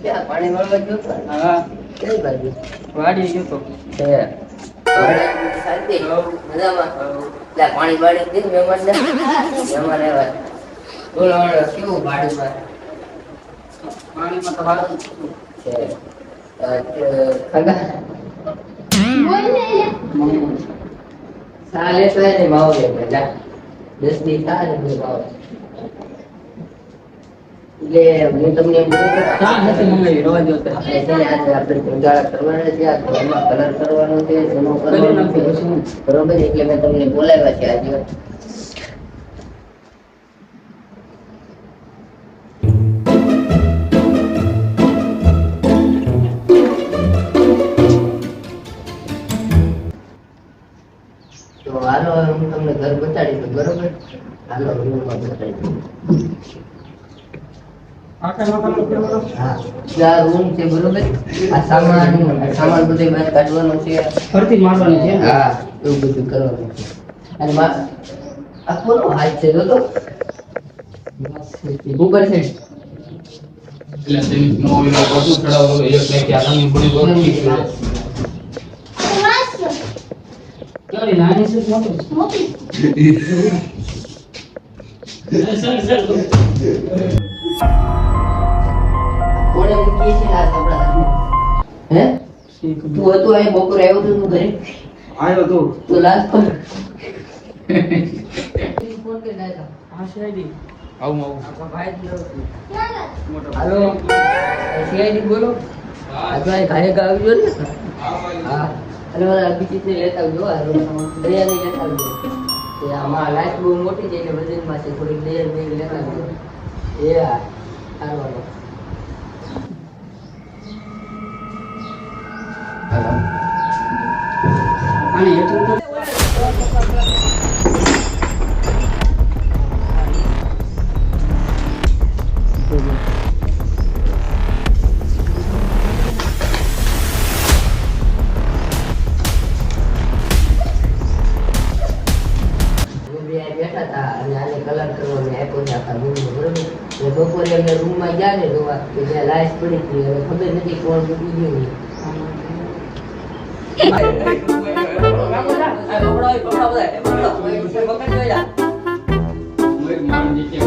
ક્યાં પાણી વાળવા ગયો તો? હા કઈ બાજુ? વાડી ગયો તો છે શાંતિ મજામાં. એટલે પાણી બાળી દીધું મહેમાનને? મહેમાન આવ્યા. બોલો હવે કેવું ભાડું પાણીમાં તો હારું છે? ખગા સાલે તો એને ભાવ લે બેટા 10 દી થાય ને ભાવ. એટલે હું તમને એમ કહું ચા નથી મંગાવી રવા દો તો આપણે છે ને આજે આપણે ઉજાળા કરવાના છે, આ ઘરમાં કલર કરવાનો છે, જમો કરી કરવાનો છે. નાખી પછી બરોબર, એટલે મેં તમને બોલાવ્યા છે આજે. તો હાલો હવે હું તમને ઘર બતાડી દઉં, બરોબર? હાલો રૂમમાં બતાડી દઉં. હા, આ રૂમ છે, બરોબર? આ સામાન બધું બહાર કાઢવાનો છે. ફરતી મારવાની છે હા, એવું બધું કરવાનું છે. અને આ કોનો હાથ છે જો તો? ઉપર છે. એટલે તેની નોવીનો બધું ચડાવો એક ને કે આની બડી બધી છે. કેવડી નાની છે મોટી કોણે મૂકી છે આ કપડા? હે? તું હતો અહીં બપોરે આવ્યો તો તું ઘરે? આવ્યો તો તો લાસ્ટ ફોન ફોન કરી નાખ્યો. હા શેડી આવું આપણા ભાઈ જ રહ્યો છું. મોટો હાલો સીઆઈડી બોલો. આ તો અહીં ઘરે આવજો ને. હા, અને મારા અભિજીતને લેતા આવજો. દયાને લેતા આવજો. એ આમાં લાઈટ બહુ મોટી છે એટલે વજનમાં છે, થોડીક દયા બે લેતા આવજો. એ હા સારું હાલો. આની એટલું તો બેઠા હતા અને આને કલર કરવાનો આપ્યો છે આખા રૂમનો, બરોબર? એટલે બપોરે અમે રૂમમાં ગયા ને જોવા કે જ્યાં લાઈટ પડી હતી, હવે ખબર નથી કોણ મૂકી ગયું. માર નીચે